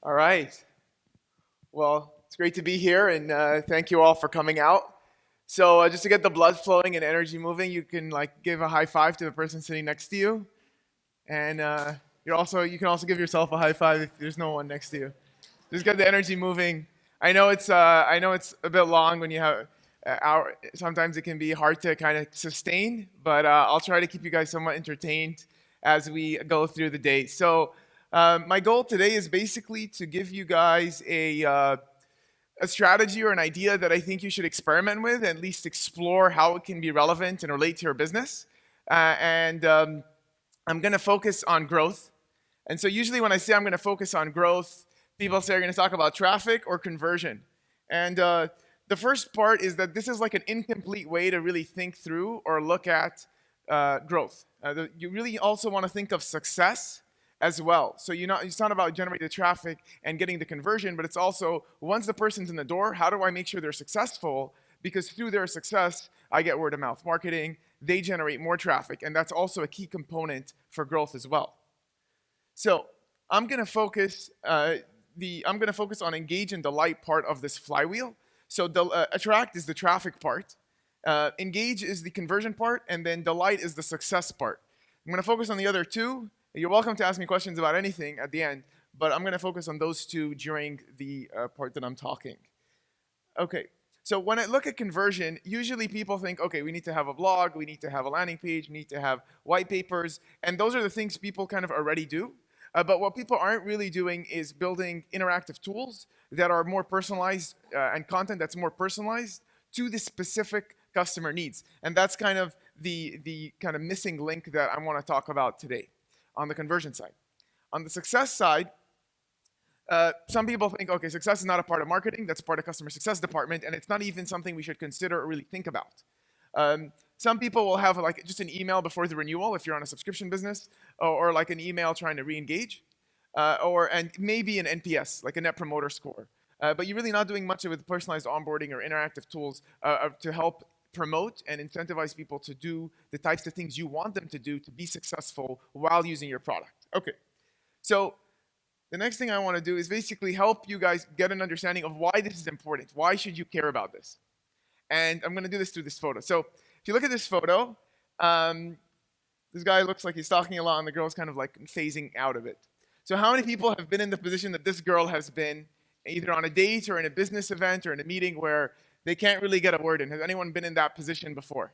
All right. Well, it's great to be here, and thank you all for coming out. So, just to get the blood flowing and energy moving, you can give a high five to the person sitting next to you, and you can also give yourself a high five if there's no one next to you. Just get the energy moving. I know it's a bit long when you have hour. Sometimes it can be hard to kind of sustain, but I'll try to keep you guys somewhat entertained as we go through the day. So my goal today is basically to give you guys a strategy or an idea that I think you should experiment with, at least explore how it can be relevant and relate to your business. And I'm going to focus on growth. And so usually when I say I'm going to focus on growth, people say, are going to talk about traffic or conversion. And the first part is that this is like an incomplete way to really think through or look at growth. You really also want to think of success as well. So it's not about generating the traffic and getting the conversion, but it's also once the person's in the door, how do I make sure they're successful? Because through their success, I get word of mouth marketing, they generate more traffic, and that's also a key component for growth as well. So I'm going to focus on engage and delight part of this flywheel. So attract is the traffic part, engage is the conversion part, and then delight is the success part. I'm going to focus on the other two. You're welcome to ask me questions about anything at the end, but I'm going to focus on those two during the part that I'm talking. Okay. So when I look at conversion, usually people think, okay, we need to have a blog, we need to have a landing page, we need to have white papers, and those are the things people kind of already do. But what people aren't really doing is building interactive tools that are more personalized and content that's more personalized to the specific customer needs. And that's kind of the kind of missing link that I want to talk about today on the conversion side. On the success side, some people think, okay, success is not a part of marketing, that's part of customer success department, and it's not even something we should consider or really think about. Some people will have like just an email before the renewal if you're on a subscription business, or like an email trying to re-engage, and maybe an NPS, like a Net Promoter Score. But you're really not doing much with personalized onboarding or interactive tools to help promote and incentivize people to do the types of things you want them to do to be successful while using your product. Okay, so the next thing I want to do is basically help you guys get an understanding of why this is important. Why should you care about this? And I'm going to do this through this photo. So if you look at this photo, this guy looks like he's talking a lot, and the girl's kind of like phasing out of it. So how many people have been in the position that this girl has been, either on a date or in a business event or in a meeting where they can't really get a word in? Has anyone been in that position before?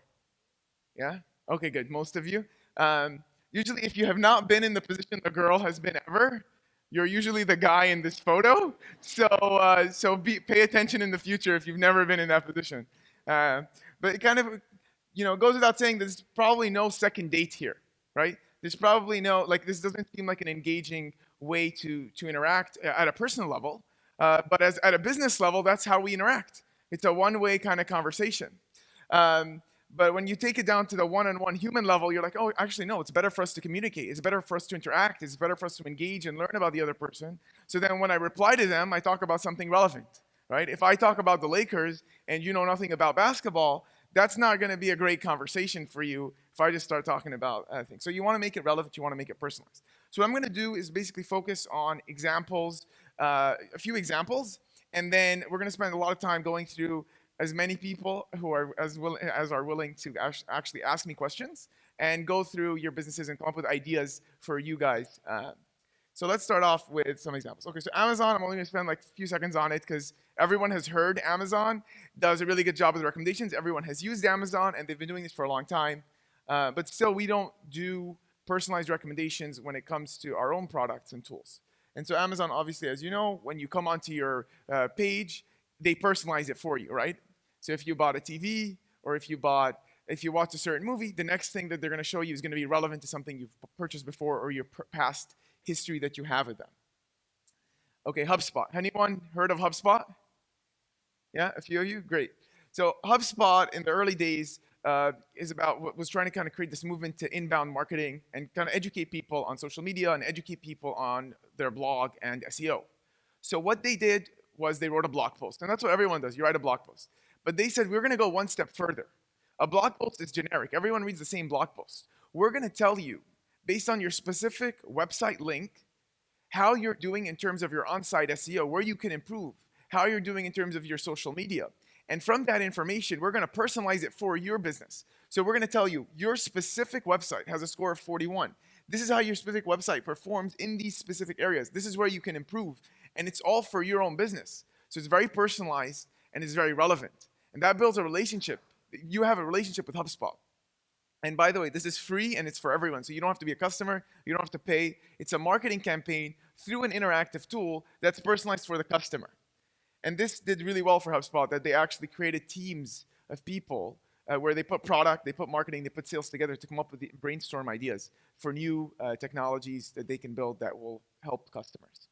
Yeah? Okay, good. Most of you. Usually, if you have not been in the position the girl has been ever, you're usually the guy in this photo. So pay attention in the future if you've never been in that position. But it kind of, goes without saying there's probably no second date here, right? There's probably this doesn't seem like an engaging way to interact at a personal level. But at a business level, that's how we interact. It's a one-way kind of conversation. But when you take it down to the one-on-one human level, you're like, oh, actually, no, it's better for us to communicate. It's better for us to interact. It's better for us to engage and learn about the other person. So then when I reply to them, I talk about something relevant, right? If I talk about the Lakers and you know nothing about basketball, that's not going to be a great conversation for you if I just start talking about things. So you want to make it relevant. You want to make it personalized. So what I'm going to do is basically focus on examples, a few examples, and then we're going to spend a lot of time going through as many people who are as are willing to actually ask me questions and go through your businesses and come up with ideas for you guys. So let's start off with some examples. Okay, so Amazon, I'm only going to spend like a few seconds on it because everyone has heard Amazon does a really good job with recommendations. Everyone has used Amazon, and they've been doing this for a long time. But still, we don't do personalized recommendations when it comes to our own products and tools. And so Amazon, obviously, as you know, when you come onto your page, they personalize it for you, right? So if you bought a TV or if you watched a certain movie, the next thing that they're going to show you is going to be relevant to something you've purchased before or your past history that you have with them. Okay, HubSpot. Anyone heard of HubSpot? Yeah, a few of you? Great. So HubSpot in the early days was trying to kind of create this movement to inbound marketing and kind of educate people on social media and educate people on their blog and SEO. So what they did was they wrote a blog post, and that's what everyone does. You write a blog post. But they said, we're going to go one step further. A blog post is generic. Everyone reads the same blog post. We're going to tell you, based on your specific website link, how you're doing in terms of your on-site SEO, where you can improve, how you're doing in terms of your social media. And from that information, we're going to personalize it for your business. So we're going to tell you your specific website has a score of 41. This is how your specific website performs in these specific areas. This is where you can improve. And it's all for your own business. So it's very personalized and it's very relevant. And that builds a relationship. You have a relationship with HubSpot. And by the way, this is free and it's for everyone. So you don't have to be a customer, you don't have to pay. It's a marketing campaign through an interactive tool that's personalized for the customer. And this did really well for HubSpot, that they actually created teams of people where they put product, they put marketing, they put sales together to come up with the brainstorm ideas for new technologies that they can build that will help customers.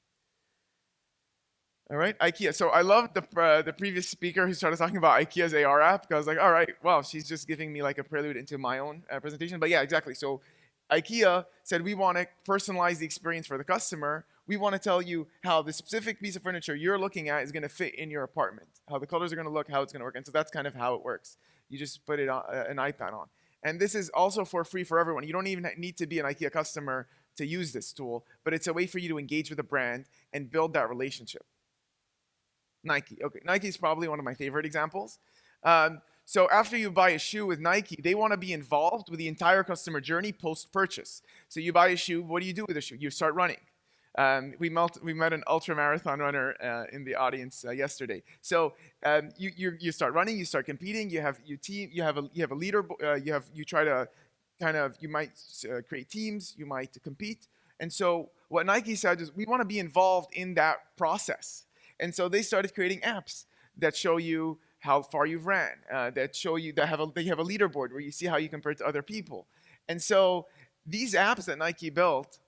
All right, IKEA. So I love the previous speaker who started talking about IKEA's AR app. Because I was like, all right, wow, she's just giving me like a prelude into my own presentation. But yeah, exactly. So IKEA said we want to personalize the experience for the customer. We want to tell you how the specific piece of furniture you're looking at is going to fit in your apartment, how the colors are going to look, how it's going to work. And so that's kind of how it works. You just put it on an iPad on. And this is also for free for everyone. You don't even need to be an IKEA customer to use this tool, but it's a way for you to engage with a brand and build that relationship. Nike. Okay, Nike is probably one of my favorite examples. So after you buy a shoe with Nike, they want to be involved with the entire customer journey post-purchase. So you buy a shoe, what do you do with the shoe? You start running. We met an ultra marathon runner in the audience yesterday. So you start running, you start competing. You have your team, you have a leader. You try to you might create teams, you might compete. And so what Nike said is we want to be involved in that process. And so they started creating apps that show you how far you've ran, that show you that they have a leaderboard where you see how you compare to other people. And so these apps that Nike built,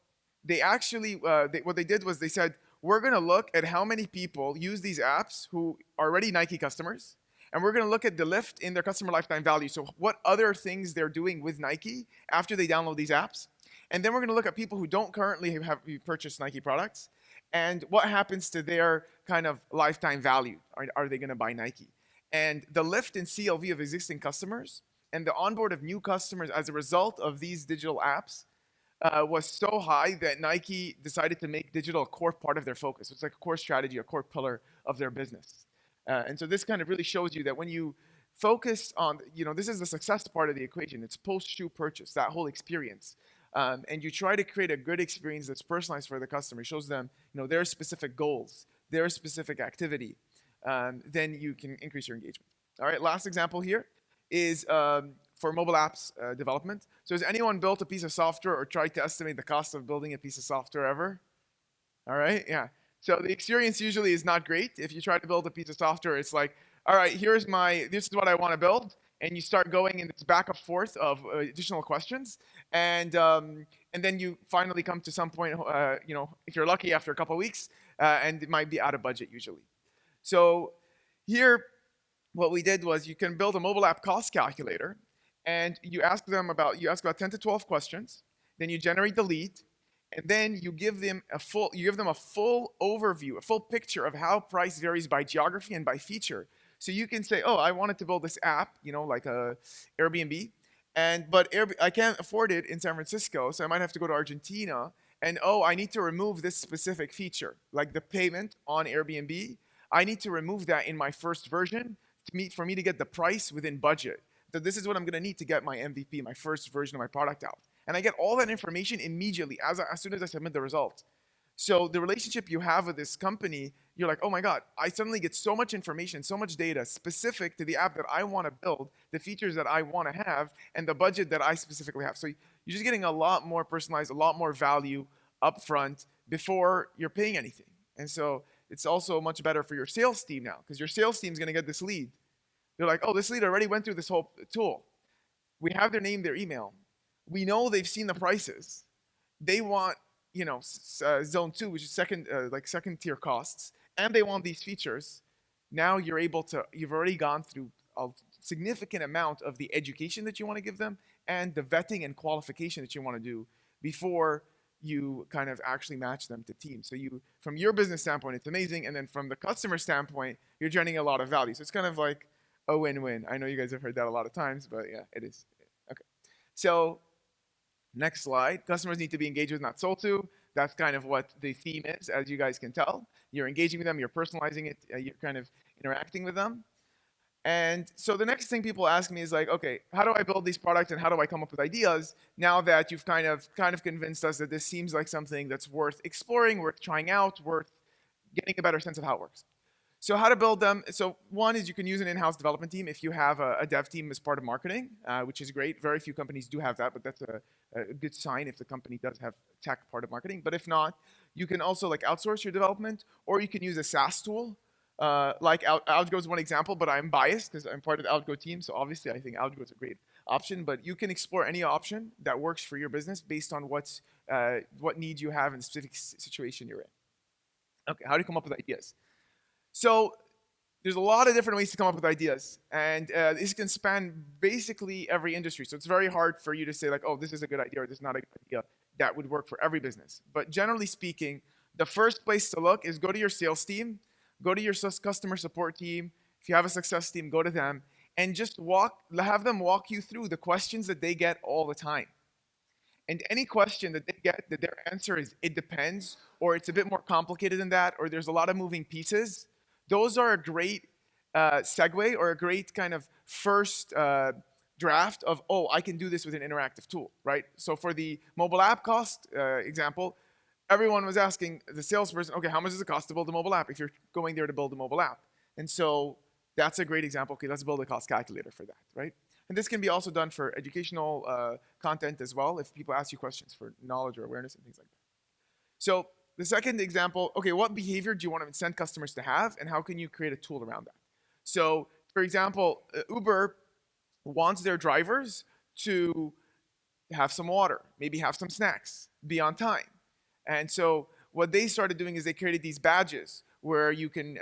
they actually what they did was they said we're going to look at how many people use these apps who are already Nike customers, and we're going to look at the lift in their customer lifetime value. So what other things they're doing with Nike after they download these apps, and then we're going to look at people who don't currently have purchased Nike products. And what happens to their kind of lifetime value? Are they going to buy Nike? And the lift in CLV of existing customers and the onboard of new customers as a result of these digital apps was so high that Nike decided to make digital a core part of their focus. It's like a core strategy, a core pillar of their business. And so this kind of really shows you that when you focus on, this is the success part of the equation. It's post-shoe purchase, that whole experience. And you try to create a good experience that's personalized for the customer. It shows them, their specific goals, their specific activity. Then you can increase your engagement. All right, last example here is for mobile apps development. So has anyone built a piece of software or tried to estimate the cost of building a piece of software ever? All right, yeah. So the experience usually is not great. If you try to build a piece of software, it's like, all right, this is what I want to build. And you start going in this back and forth of additional questions, and then you finally come to some point, if you're lucky, after a couple of weeks, and it might be out of budget usually. So here, what we did was you can build a mobile app cost calculator, and you ask about 10 to 12 questions, then you generate the lead, and then you give them a full overview, a full picture of how price varies by geography and by feature. So you can say, oh, I wanted to build this app, like a Airbnb, but I can't afford it in San Francisco, so I might have to go to Argentina. And I need to remove this specific feature, like the payment on Airbnb. I need to remove that in my first version for me to get the price within budget. So this is what I'm going to need to get my MVP, my first version of my product out. And I get all that information immediately as soon as I submit the result. So the relationship you have with this company, you're like, oh my God, I suddenly get so much information, so much data specific to the app that I want to build, the features that I want to have, and the budget that I specifically have. So you're just getting a lot more personalized, a lot more value upfront before you're paying anything. And so it's also much better for your sales team now, because your sales team is going to get this lead. They're like, oh, this lead already went through this whole tool. We have their name, their email. We know they've seen the prices. They want zone 2, which is second tier costs, and they want these features. Now you've already gone through a significant amount of the education that you want to give them and the vetting and qualification that you want to do before you kind of actually match them to teams. So from your business standpoint, it's amazing, and then from the customer standpoint, you're generating a lot of value. So it's kind of like a win-win. I know you guys have heard that a lot of times, but yeah, it is. Okay. So next slide. Customers need to be engaged with, not sold to. That's kind of what the theme is, as you guys can tell. You're engaging with them, you're personalizing it, you're kind of interacting with them. And so the next thing people ask me is like, okay, how do I build these products and how do I come up with ideas now that you've kind of convinced us that this seems like something that's worth exploring, worth trying out, worth getting a better sense of how it works. So how to build them? So one is you can use an in-house development team if you have a dev team as part of marketing, which is great. Very few companies do have that, but that's a good sign if the company does have tech part of marketing. But if not, you can also like outsource your development, or you can use a SaaS tool. Like Outgrow is one example, but I'm biased because I'm part of the Outgrow team. So obviously, I think Outgrow is a great option. But you can explore any option that works for your business based on what needs you have in the specific situation you're in. Okay, how do you come up with ideas? So there's a lot of different ways to come up with ideas, and this can span basically every industry. So it's very hard for you to say like, oh, this is a good idea or this is not a good idea. That would work for every business. But generally speaking, the first place to look is go to your sales team, go to your customer support team. If you have a success team, go to them and just have them walk you through the questions that they get all the time. And any question that they get that their answer is it depends, or it's a bit more complicated than that, or there's a lot of moving pieces, those are a great segue or a great kind of first draft of, oh, I can do this with an interactive tool, right? So for the mobile app cost example, everyone was asking the salesperson, okay, how much does it cost to build a mobile app if you're going there to build a mobile app? And so that's a great example. Okay, let's build a cost calculator for that, right? And this can be also done for educational content as well, if people ask you questions for knowledge or awareness and things like that. So the second example, okay, what behavior do you want to incent customers to have, and how can you create a tool around that? So, for example, Uber wants their drivers to have some water, maybe have some snacks, be on time. And so what they started doing is they created these badges where you can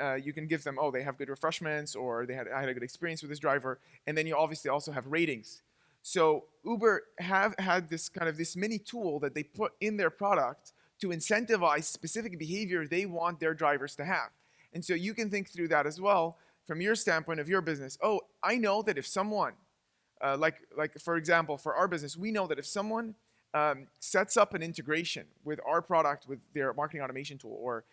give them, oh, they have good refreshments, or I had a good experience with this driver, and then you obviously also have ratings. So Uber have had this mini tool that they put in their product to incentivize specific behavior they want their drivers to have. And so you can think through that as well from your standpoint of your business. Oh, I know that if someone like for example, for our business, we know that if someone sets up an integration with our product with their marketing automation tool, or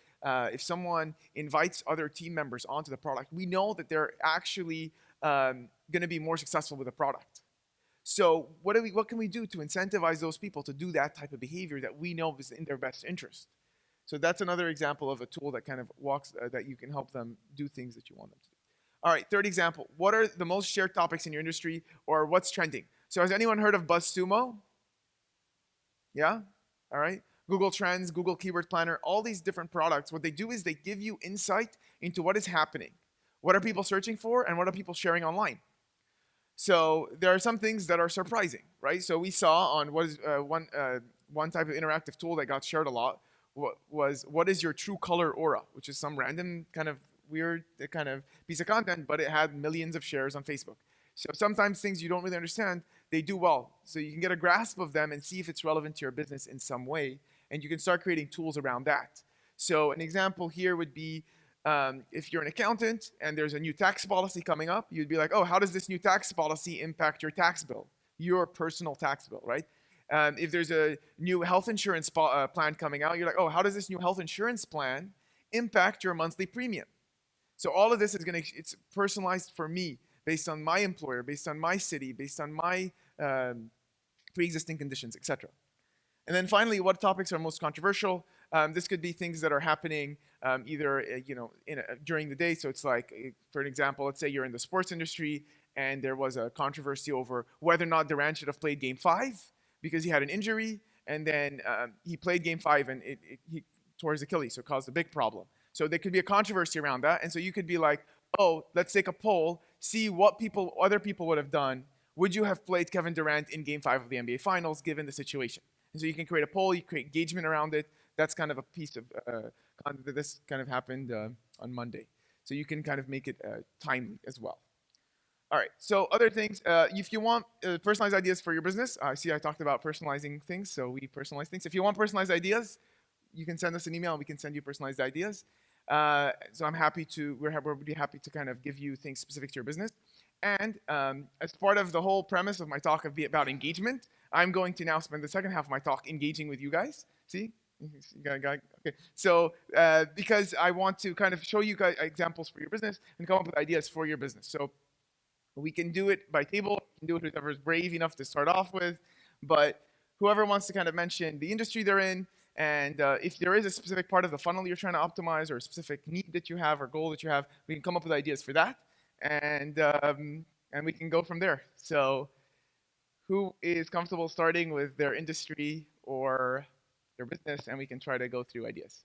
if someone invites other team members onto the product, we know that they're actually going to be more successful with the product. So what can we do to incentivize those people to do that type of behavior that we know is in their best interest? So that's another example of a tool that kind of walks that you can help them do things that you want them to do. All right, third example. What are the most shared topics in your industry, or what's trending? So has anyone heard of BuzzSumo? Yeah? All right. Google Trends, Google Keyword Planner, all these different products, what they do is they give you insight into what is happening. What are people searching for, and what are people sharing online? So there are some things that are surprising, right? So we saw on one type of interactive tool that got shared a lot what is your true color aura, which is some random kind of weird kind of piece of content, but it had millions of shares on Facebook. So sometimes things you don't really understand, they do well. So you can get a grasp of them and see if it's relevant to your business in some way, and you can start creating tools around that. So an example here would be if you're an accountant and there's a new tax policy coming up, you'd be like, oh, how does this new tax policy impact your tax bill, your personal tax bill, right? If there's a new health insurance plan coming out, you're like, oh, how does this new health insurance plan impact your monthly premium? So all of this it's personalized for me based on my employer, based on my city, based on my pre-existing conditions, etc. And then finally, what topics are most controversial? This could be things that are happening either during the day. So it's like, for an example, let's say you're in the sports industry and there was a controversy over whether or not Durant should have played Game 5 because he had an injury, and then he played Game 5 and he tore his Achilles, so it caused a big problem. So there could be a controversy around that, and so you could be like, oh, let's take a poll, see what other people would have done. Would you have played Kevin Durant in Game 5 of the NBA Finals given the situation? And so you can create a poll, you create engagement around it. That's kind of a piece of content. This kind of happened on Monday. So you can kind of make it timely as well. All right, so other things, if you want personalized ideas for your business, I talked about personalizing things, so we personalize things. If you want personalized ideas, you can send us an email and we can send you personalized ideas. So we're really happy to kind of give you things specific to your business. And as part of the whole premise of my talk about engagement, I'm going to now spend the second half of my talk engaging with you guys. See? Okay. So, because I want to kind of show you guys examples for your business and come up with ideas for your business. So, we can do it by table. We can do it with whoever's brave enough to start off with. But whoever wants to kind of mention the industry they're in, and if there is a specific part of the funnel you're trying to optimize, or a specific need that you have, or goal that you have, we can come up with ideas for that, and we can go from there. So, who is comfortable starting with their industry or their business, and we can try to go through ideas.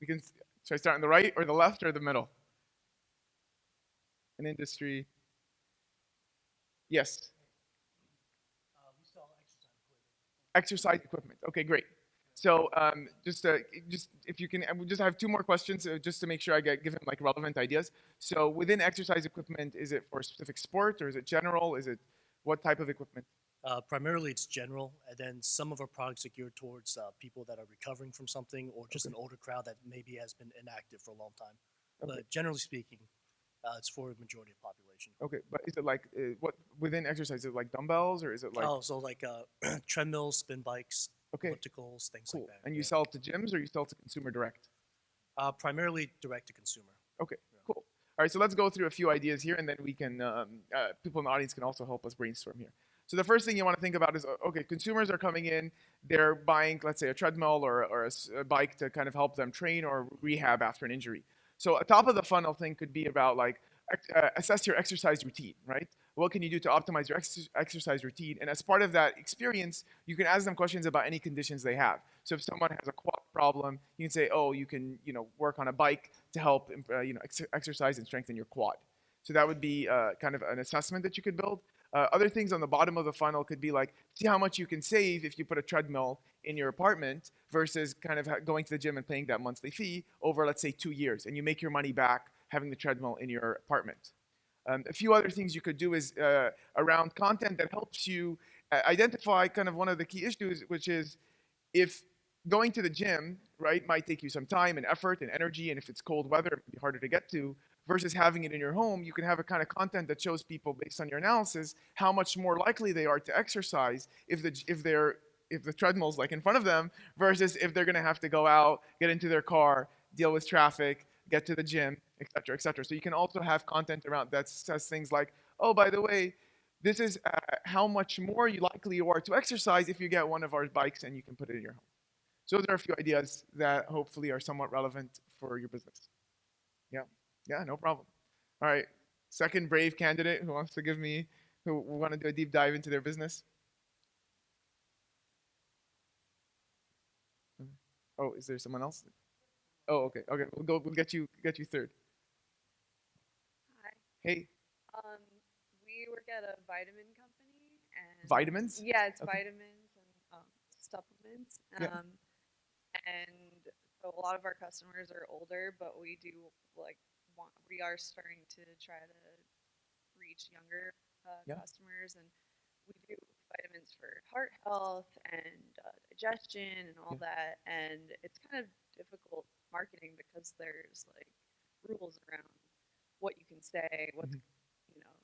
We can should I start on the right or the left or the middle? An industry. Yes. Exercise equipment. Okay, great. So just if you can, we just have two more questions just to make sure I give him like relevant ideas. So within exercise equipment, is it for a specific sport or is it general? Is it what type of equipment? Primarily, it's general, and then some of our products are geared towards people that are recovering from something or just Okay. an older crowd that maybe has been inactive for a long time. Okay. But generally speaking, it's for the majority of population. Okay, but is it like what within exercise? Is it like dumbbells or is it like Oh, so like treadmills, spin bikes, okay, ellipticals, things like cool? that. And you Yeah. sell it to gyms or you sell it to consumer direct? Primarily direct to consumer. Okay, Yeah. cool. All right, so let's go through a few ideas here, and then we can people in the audience can also help us brainstorm here. So the first thing you want to think about is okay, consumers are coming in, they're buying, let's say, a treadmill or a bike to kind of help them train or rehab after an injury. So a top of the funnel thing could be about like assess your exercise routine, right? What can you do to optimize your exercise routine? And as part of that experience, you can ask them questions about any conditions they have. So if someone has a quad problem, you can say, oh, you can, work on a bike to help, exercise and strengthen your quad. So that would be kind of an assessment that you could build. Other things on the bottom of the funnel could be like, see how much you can save if you put a treadmill in your apartment versus kind of going to the gym and paying that monthly fee over, let's say, 2 years, and you make your money back having the treadmill in your apartment. A few other things you could do is around content that helps you identify kind of one of the key issues, which is if going to the gym, right, might take you some time and effort and energy, and if it's cold weather, it might be harder to get to, versus having it in your home, you can have a kind of content that shows people based on your analysis how much more likely they are to exercise if the treadmill's like in front of them versus if they're going to have to go out, get into their car, deal with traffic, get to the gym, et cetera, et cetera. So you can also have content around that says things like, oh, by the way, this is how much more you likely you are to exercise if you get one of our bikes and you can put it in your home. So those are a few ideas that hopefully are somewhat relevant for your business. Yeah, yeah, no problem. All right, second brave candidate who wants to give me, who want to do a deep dive into their business. Oh, is there someone else? Oh, okay, okay. We'll go. We'll get you third. Hi. Hey, Um, we work at a vitamin company, and vitamins. yeah, it's Okay. vitamins and supplements. Yeah. And so a lot of our customers are older, but we do like we are starting to try to reach younger Yeah. customers, and we do vitamins for heart health and digestion and all Yeah. that. And it's kind of difficult marketing because there's like rules around what you can say, what's Mhm. you know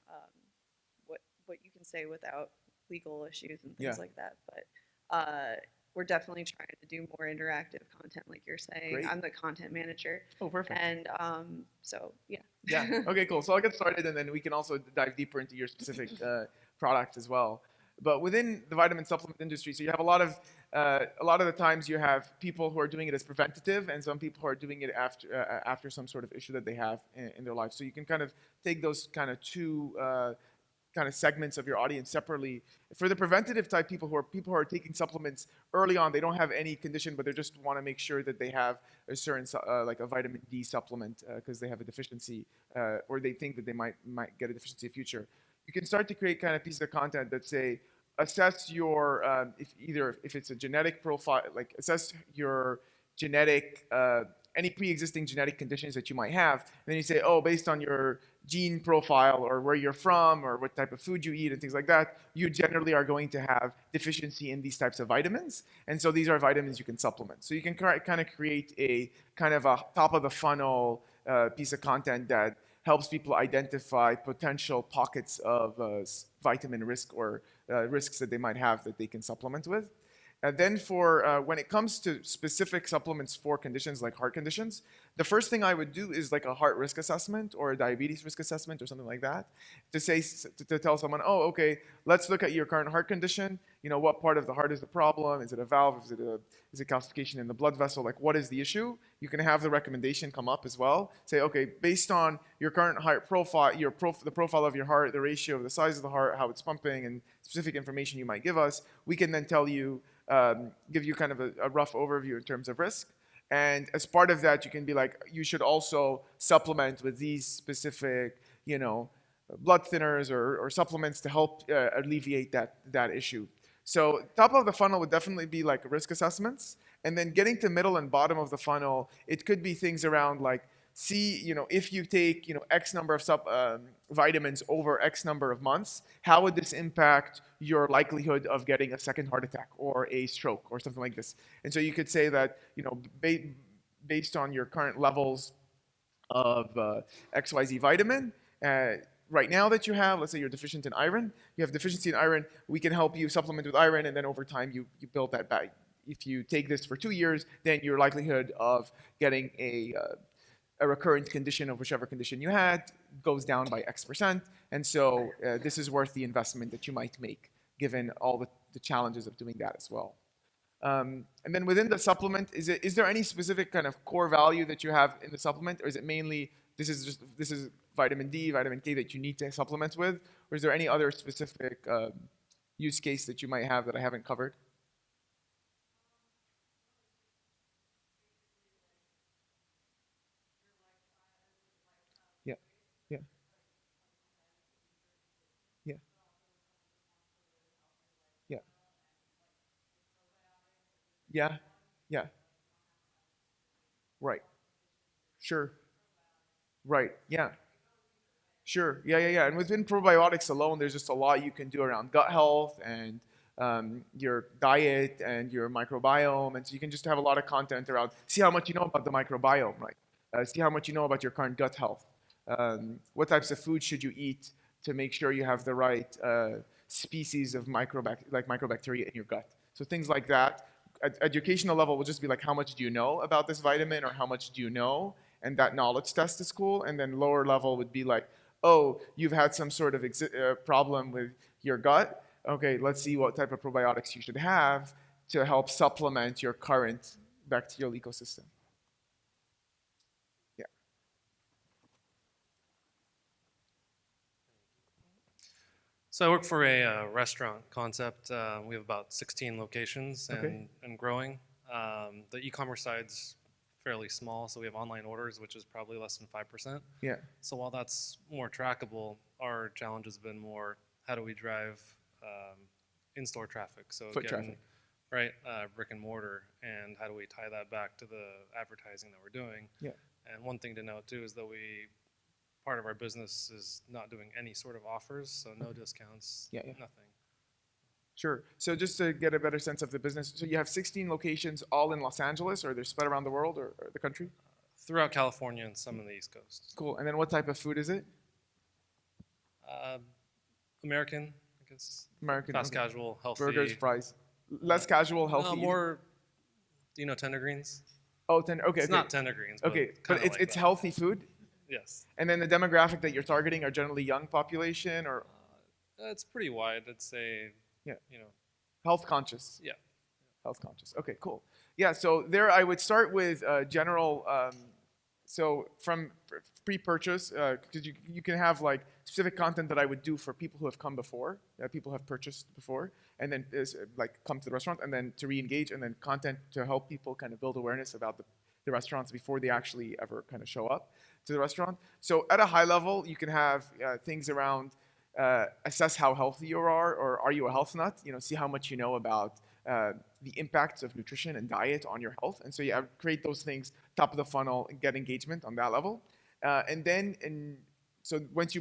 what you can say without legal issues and Yeah. things like that. But we're definitely trying to do more interactive content, like you're saying. Great. I'm the content manager, Oh, perfect. and so yeah. Yeah. Okay, cool. So I'll get started, and then we can also dive deeper into your specific product as well. But within the vitamin supplement industry, so you have a lot of the times you have people who are doing it as preventative, and some people who are doing it after some sort of issue that they have in their life. So you can kind of take those kind of two kind of segments of your audience separately. For the preventative type people who are taking supplements early on, they don't have any condition, but they just want to make sure that they have a certain like a vitamin D supplement because they have a deficiency or they think that they might get a deficiency in the future. You can start to create kind of pieces of content that say assess your if it's a genetic profile, like assess your genetic any pre-existing genetic conditions that you might have, and then you say, oh, based on your gene profile or where you're from or what type of food you eat and things like that, you generally are going to have deficiency in these types of vitamins. And so these are vitamins you can supplement. So you can kind of create a kind of a top of the funnel piece of content that helps people identify potential pockets of vitamin risk or risks that they might have that they can supplement with. And then for when it comes to specific supplements for conditions like heart conditions, the first thing I would do is like a heart risk assessment or a diabetes risk assessment or something like that, to say to tell someone, oh, okay, let's look at your current heart condition. You know, what part of the heart is the problem? Is it a valve? Is it calcification in the blood vessel? Like, what is the issue? You can have the recommendation come up as well. Say, okay, based on your current heart profile, the profile of your heart, the ratio of the size of the heart, how it's pumping, and specific information you might give us, we can then tell you, give you kind of a rough overview in terms of risk. And as part of that, you can be like, you should also supplement with these specific, you know, blood thinners or supplements to help alleviate that issue. So top of the funnel would definitely be like risk assessments, and then getting to middle and bottom of the funnel, it could be things around like, see, you know, if you take, you know, X number of vitamins over X number of months, how would this impact your likelihood of getting a second heart attack or a stroke or something like this? And so you could say that, you know, based on your current levels of XYZ vitamin, right now that you have, let's say you're deficient in iron, you have deficiency in iron, we can help you supplement with iron, and then over time you build that back. If you take this for 2 years, then your likelihood of getting a recurrent condition of whichever condition you had goes down by X%. And so this is worth the investment that you might make, given all the challenges of doing that as well. And then within the supplement, is there any specific kind of core value that you have in the supplement, or is it mainly this is vitamin D, vitamin K that you need to supplement with, or is there any other specific use case that you might have that I haven't covered? Yeah, yeah, yeah, yeah, yeah, yeah. Right. Sure. Right. Yeah. Sure. Yeah, yeah, yeah. And within probiotics alone, there's just a lot you can do around gut health and your diet and your microbiome. And so you can just have a lot of content around, see how much you know about the microbiome, right? See how much you know about your current gut health. What types of food should you eat to make sure you have the right species of microbacteria in your gut? So things like that. At educational level will just be like, how much do you know about this vitamin, or how much do you know? And that knowledge test is cool. And then lower level would be like, oh, you've had some sort of problem with your gut. Okay, let's see what type of probiotics you should have to help supplement your current bacterial ecosystem. Yeah. So I work for a restaurant concept. We have about 16 locations Okay. and growing. The e-commerce side's fairly small, so we have online orders, which is probably less than 5%. Yeah. So while that's more trackable, our challenge has been more, how do we drive in-store traffic? So Foot getting, traffic. right, brick and mortar, and how do we tie that back to the advertising that we're doing? Yeah. And one thing to note too is that part of our business is not doing any sort of offers, so no discounts, Yeah, yeah. nothing. Sure. So just to get a better sense of the business, so you have 16 locations all in Los Angeles, or they're spread around the world or the country? Throughout California and some of the East Coast. Cool. And then what type of food is it? Uh, American, I guess. American. Fast Okay. casual, healthy. Burgers, fries. Less casual, healthy. eating? More, do you know tender greens? Oh, tender. Okay. It's Okay. not tender greens, but Okay, but kinda it's like it's that. healthy food. Yes. And then the demographic that you're targeting are generally young population or It's pretty wide. I'd say, Yeah. you know, health conscious. yeah. Health conscious. Okay, cool. Yeah, so there I would start with general. So from pre-purchase, because you can have like specific content that I would do for people who have come before, people who have purchased before, and then like come to the restaurant, and then to re-engage, and then content to help people kind of build awareness about the restaurants before they actually ever kind of show up to the restaurant. So at a high level, you can have things around assess how healthy you are, or are you a health nut? You know, see how much you know about the impacts of nutrition and diet on your health. And so you create those things top of the funnel and get engagement on that level. And then, so once you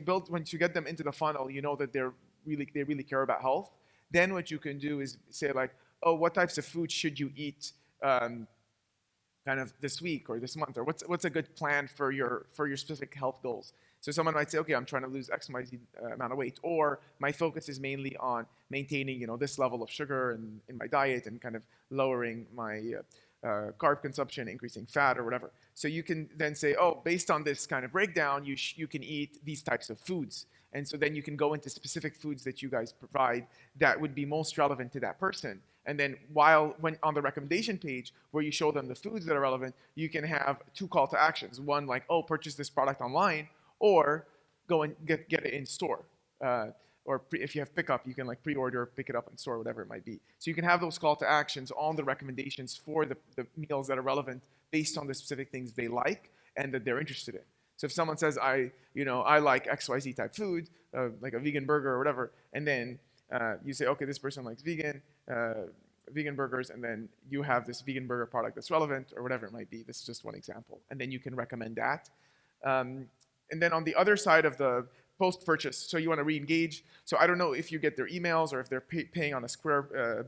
get them into the funnel, you know that they really care about health. Then what you can do is say like, oh, what types of food should you eat kind of this week or this month, or what's a good plan for your specific health goals. So someone might say, okay, I'm trying to lose X, Y, Z amount of weight, or my focus is mainly on maintaining, this level of sugar in my diet and kind of lowering my carb consumption, increasing fat or whatever. So you can then say, oh, based on this kind of breakdown, you can eat these types of foods. And so then you can go into specific foods that you guys provide that would be most relevant to that person. And then when on the recommendation page where you show them the foods that are relevant, you can have two call to actions. One like, oh, purchase this product online, or go and get it in store. If you have pickup, you can like pre-order, pick it up in store, whatever it might be. So you can have those call to actions on the recommendations for the meals that are relevant based on the specific things they like and that they're interested in. So if someone says, I like XYZ type food, like a vegan burger or whatever, and then you say, okay, this person likes vegan burgers, and then you have this vegan burger product that's relevant or whatever it might be. This is just one example. And then you can recommend that. And then on the other side of the post-purchase, so you want to re-engage. So I don't know if you get their emails or if they're paying on a Square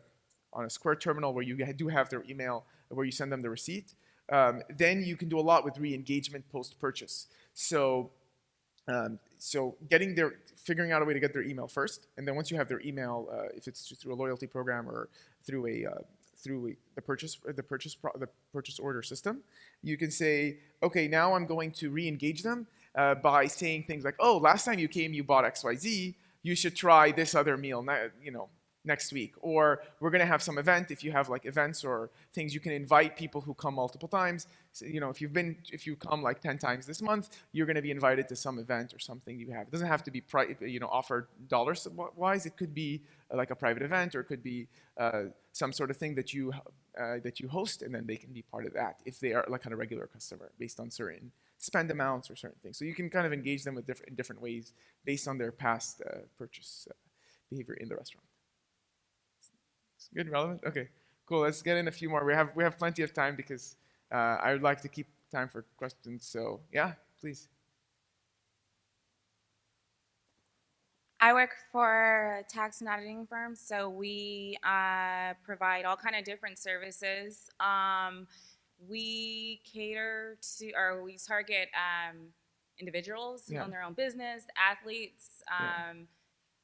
terminal where you do have their email where you send them the receipt. Then you can do a lot with re-engagement post-purchase. So figuring out a way to get their email first, and then once you have their email, if it's through a loyalty program or through the purchase order system, you can say, okay, now I'm going to re-engage them by saying things like, oh, last time you came, you bought XYZ, you should try this other meal, next week. Or we're going to have some event. If you have like events or things, you can invite people who come multiple times. So, if you come like 10 times this month, you're going to be invited to some event or something you have. It doesn't have to be offered dollars wise. It could be like a private event, or it could be some sort of thing that you host, and then they can be part of that if they are like kind of regular customer based on certain spend amounts or certain things. So you can kind of engage them with in different ways based on their past purchase behavior in the restaurant. It's good, relevant. Okay, cool. Let's get in a few more. We have plenty of time because I would like to keep time for questions. So yeah, please. I work for a tax and auditing firm, so we provide all kind of different services. We cater to, or we target individuals who own their own business, athletes,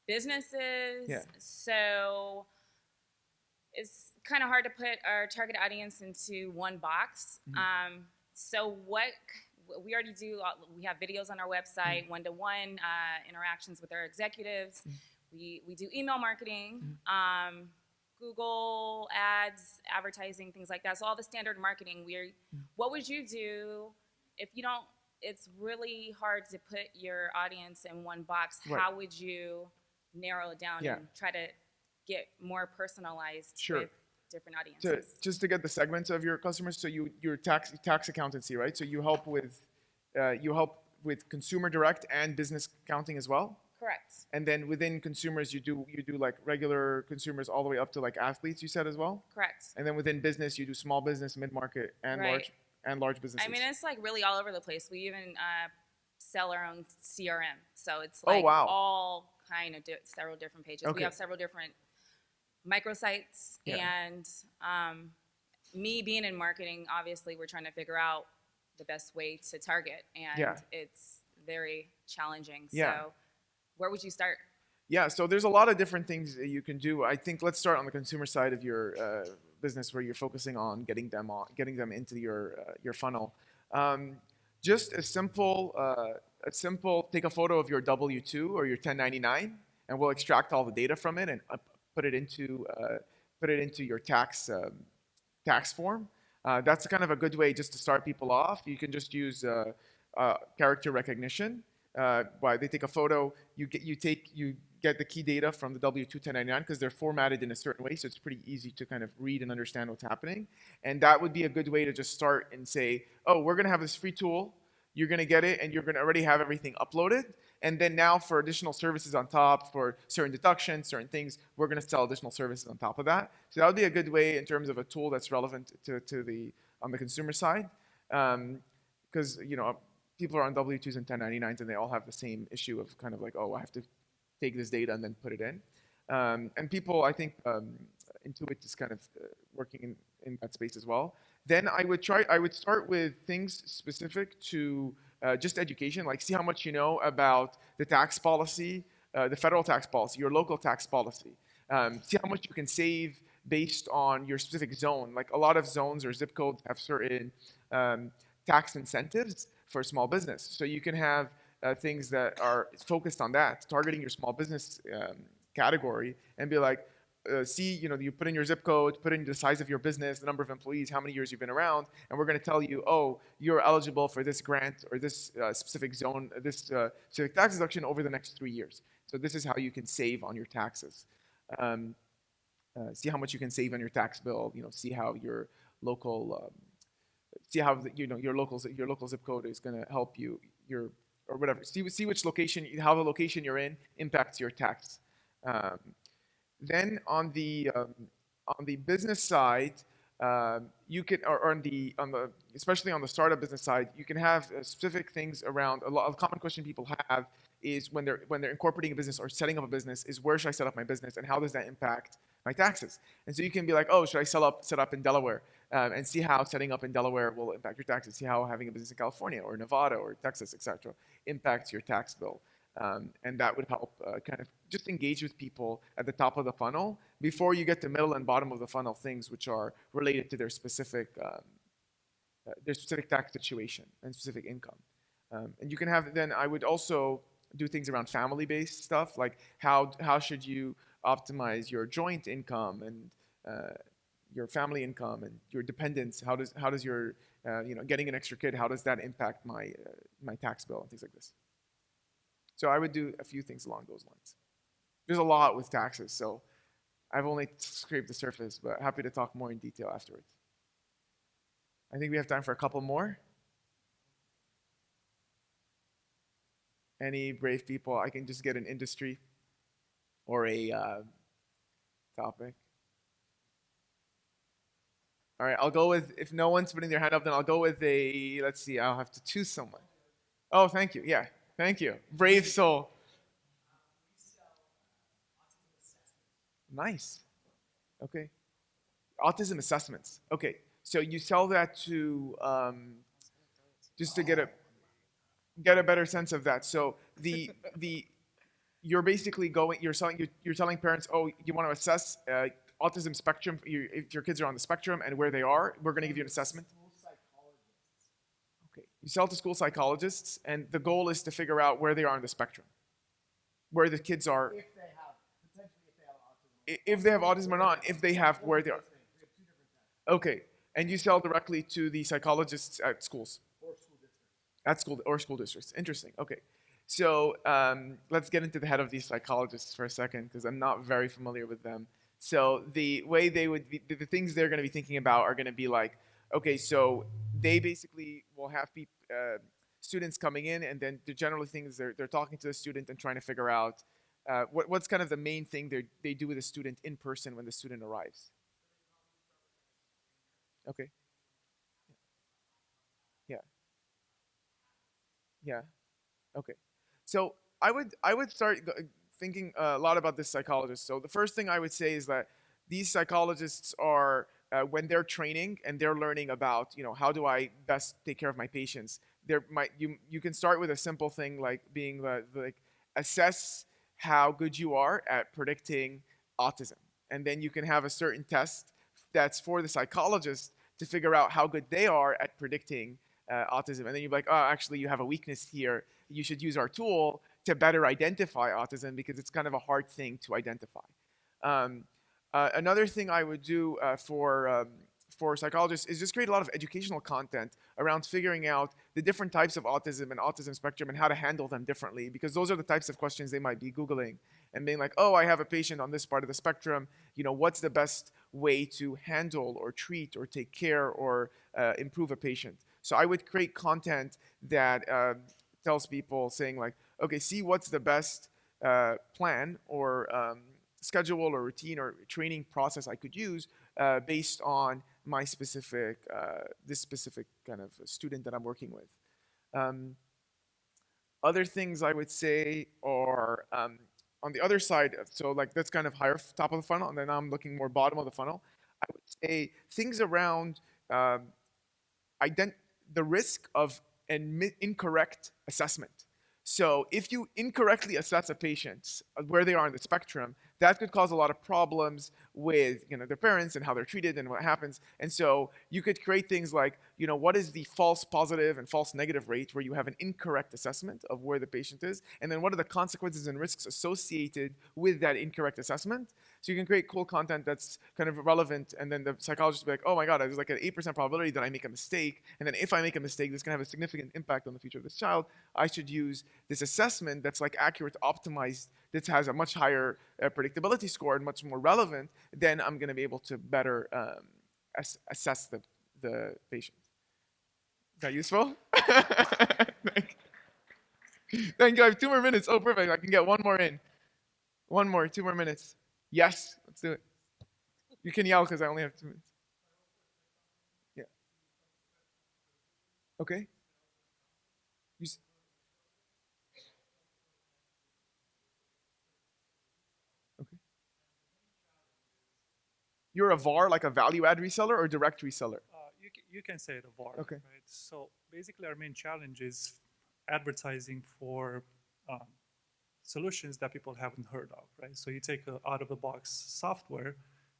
businesses. Yeah. So it's kind of hard to put our target audience into one box. Mm-hmm. So what we already do, we have videos on our website, one-to-one interactions with our executives. Mm-hmm. We do email marketing. Mm-hmm. Google ads, advertising, things like that. So all the standard marketing. What would you do if you don't? It's really hard to put your audience in one box. Right. How would you narrow it down and try to get more personalized with different audiences? Just to get the segments of your customers. So your tax accountancy, right? So you help with consumer direct and business accounting as well. Correct. And then within consumers, you do like regular consumers all the way up to like athletes, you said as well? Correct. And then within business, you do small business, mid-market, and large businesses. I mean, it's like really all over the place. We even sell our own CRM. So it's like all kind of several different pages. Okay. We have several different microsites. Yeah. And me being in marketing, obviously, we're trying to figure out the best way to target. And it's very challenging. Yeah. So where would you start? Yeah, so there's a lot of different things that you can do. I think let's start on the consumer side of your business, where you're focusing on getting them into your funnel. Just a simple take a photo of your W-2 or your 1099, and we'll extract all the data from it and put it into your tax form. That's kind of a good way just to start people off. You can just use character recognition. Why they take a photo, you get the key data from the W-2 1099 because they're formatted in a certain way, so it's pretty easy to kind of read and understand what's happening. And that would be a good way to just start and say, oh, we're going to have this free tool, you're going to get it, and you're going to already have everything uploaded. And then now for additional services on top, for certain deductions, certain things, we're going to sell additional services on top of that. So that would be a good way in terms of a tool that's relevant on the consumer side, because people are on W-2s and 1099s, and they all have the same issue of kind of like, oh, I have to take this data and then put it in. And people, I think, Intuit is kind of working in that space as well. Then I would start with things specific to just education, like see how much you know about the tax policy, the federal tax policy, your local tax policy. See how much you can save based on your specific zone. Like a lot of zones or zip codes have certain tax incentives for small business. So you can have things that are focused on that, targeting your small business category, and be like, see, you put in your zip code, put in the size of your business, the number of employees, how many years you've been around, and we're going to tell you, oh, you're eligible for this grant or this specific zone, this specific tax deduction over the next 3 years. So this is how you can save on your taxes. See how much you can save on your tax bill. See how your local, see how your local zip code is going to help you, or whatever. See which location, how the location you're in impacts your tax. Then on the business side, you can, or on the especially on the startup business side, you can have specific things around. A lot of common question people have is when they're incorporating a business or setting up a business is, where should I set up my business and how does that impact my taxes? And so you can be like, oh, should I set up in Delaware, and see how setting up in Delaware will impact your taxes. See how having a business in California or Nevada or Texas, etc., impacts your tax bill. And that would help kind of just engage with people at the top of the funnel before you get to middle and bottom of the funnel things which are related to their specific tax situation and specific income. And you can have, then I would also do things around family-based stuff, like how should you optimize your joint income and your family income and your dependents. How does your getting an extra kid, how does that impact my tax bill and things like this. So I would do a few things along those lines. There's a lot with taxes, so I've only scraped the surface, but happy to talk more in detail afterwards. I think we have time for a couple more. Any brave people? I can just get an industry or a topic. All right, I'll go with, if no one's putting their hand up, then I'll go with a, let's see, I'll have to choose someone. Oh, thank you. Yeah, thank you. Brave soul. Nice. Okay. Autism assessments. Okay. So you sell that to, just to get a better sense of that. So you're basically you're telling parents, oh, you want to assess autism spectrum, if your kids are on the spectrum and where they are, we're going to give you an assessment. Okay. You sell to school psychologists, and the goal is to figure out where they are on the spectrum, where the kids are. If they have autism or not, if they have, where they are. Okay. And you sell directly to the psychologists at schools. At school districts. Interesting. Okay. So let's get into the head of these psychologists for a second, because I'm not very familiar with them. So the way they would be, the things they're going to be thinking about are going to be like, okay, so they basically will have students coming in, and then the generally things they're talking to the student and trying to figure out what's kind of the main thing they do with a student in person when the student arrives. Okay. Yeah. Yeah. Okay. So I would start thinking a lot about this psychologist. So the first thing I would say is that these psychologists are when they're training and they're learning about, how do I best take care of my patients. You can start with a simple thing like being like assess how good you are at predicting autism, and then you can have a certain test that's for the psychologist to figure out how good they are at predicting autism. And then you're like, oh, actually, you have a weakness here. You should use our tool to better identify autism, because it's kind of a hard thing to identify. Another thing I would do for psychologists is just create a lot of educational content around figuring out the different types of autism and autism spectrum and how to handle them differently, because those are the types of questions they might be Googling and being like, oh, I have a patient on this part of the spectrum. What's the best way to handle or treat or take care or improve a patient? So I would create content that tells people, saying like, okay, see what's the best plan or schedule or routine or training process I could use based on my specific, this specific kind of student that I'm working with. Other things I would say are on the other side, so like that's kind of higher top of the funnel, and then I'm looking more bottom of the funnel. I would say things around the risk of an incorrect assessment. So if you incorrectly assess a patient where they are in the spectrum, that could cause a lot of problems with their parents and how they're treated and what happens. And so you could create things like what is the false positive and false negative rate where you have an incorrect assessment of where the patient is, and then what are the consequences and risks associated with that incorrect assessment. So you can create cool content that's kind of relevant, and then the psychologist will be like, oh my god, there's like an 8% probability that I make a mistake, and then if I make a mistake, this can have a significant impact on the future of this child. I should use this assessment that's like accurate, optimized, that has a much higher predictability score and much more relevant. Then I'm going to be able to better assess the patient. Is that useful? Thank you. I have 2 more minutes. Oh, perfect. I can get one more in. 2 more minutes. Yes, let's do it. You can yell because I only have 2 minutes. Yeah. Okay. Okay. You're a VAR, like a value add reseller or direct reseller? You can say it a VAR. Okay. Right? So basically, our main challenge is advertising for solutions that people haven't heard of, right? So you take a out-of-the-box software,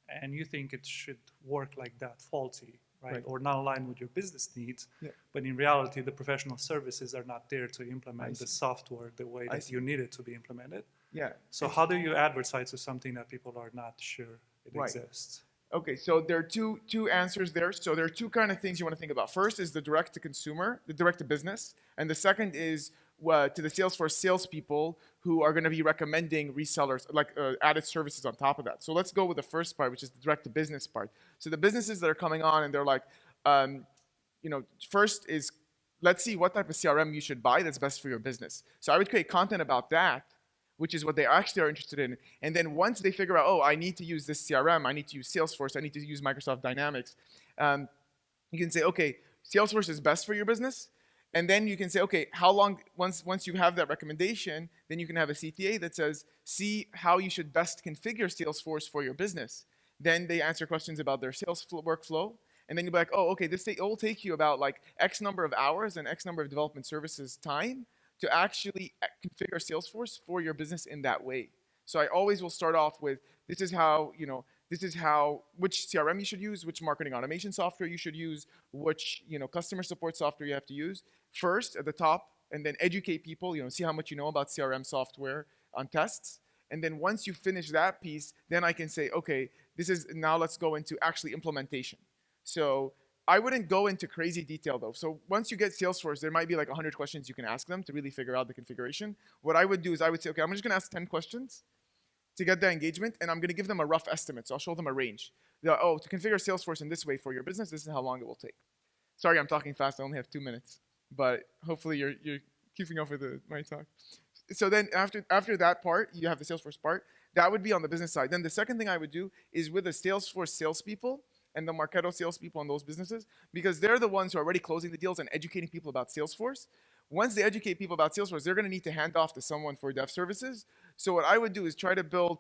and you think it should work like that, faulty, right? Or not aligned with your business needs. Yeah. But in reality, the professional services are not there to implement the software the way that you need it to be implemented. Yeah. So how do you advertise to something that people are not sure it exists? Okay, so there are two answers there. So there are 2 kind of things you want to think about. First is the direct to consumer, the direct to business, and the second is to the Salesforce salespeople who are going to be recommending resellers, like added services on top of that. So let's go with the first part, which is the direct to business part. So the businesses that are coming on and they're like, first is let's see what type of CRM you should buy that's best for your business. So I would create content about that, which is what they actually are interested in. And then once they figure out, oh, I need to use this CRM, I need to use Salesforce, I need to use Microsoft Dynamics, you can say, okay, Salesforce is best for your business. And then you can say, okay, how long, once you have that recommendation, then you can have a CTA that says, see how you should best configure Salesforce for your business. Then they answer questions about their sales workflow. And then you'll be like, oh, okay, it will take you about like X number of hours and X number of development services time to actually configure Salesforce for your business in that way. So I always will start off with, this is how, which CRM you should use, which marketing automation software you should use, which, customer support software you have to use first at the top, and then educate people, see how much you know about CRM software on tests. And then once you finish that piece, then I can say, okay, now let's go into actually implementation. So I wouldn't go into crazy detail though. So once you get Salesforce, there might be like 100 questions you can ask them to really figure out the configuration. What I would do is I would say, okay, I'm just gonna ask 10 questions to get the engagement, and I'm gonna give them a rough estimate. So I'll show them a range. To configure Salesforce in this way for your business, this is how long it will take. Sorry, I'm talking fast, I only have 2 minutes, but hopefully you're keeping up with my talk. So then after that part, you have the Salesforce part. That would be on the business side. Then the second thing I would do is with the Salesforce salespeople and the Marketo salespeople in those businesses, because they're the ones who are already closing the deals and educating people about Salesforce. Once they educate people about Salesforce, they're going to need to hand off to someone for dev services. So what I would do is try to build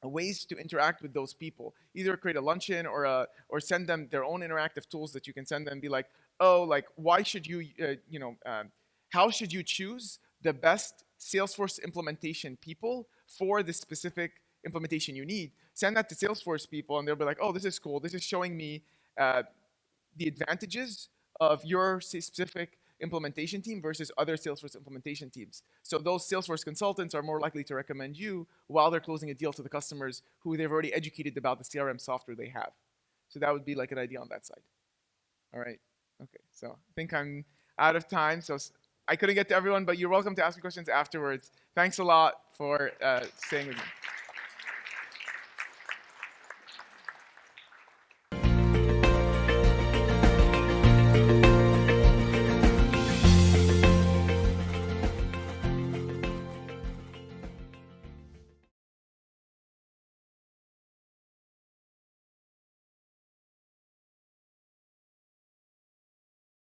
ways to interact with those people. Either create a luncheon or send them their own interactive tools that you can send them and be like, oh, like why should you, how should you choose the best Salesforce implementation people for the specific implementation you need? Send that to Salesforce people, and they'll be like, oh, this is cool. This is showing me the advantages of your specific implementation team versus other Salesforce implementation teams. So those Salesforce consultants are more likely to recommend you while they're closing a deal to the customers who they've already educated about the CRM software they have. So that would be like an idea on that side. All right. Okay. So I think I'm out of time. So I couldn't get to everyone, but you're welcome to ask me questions afterwards. Thanks a lot for staying with me.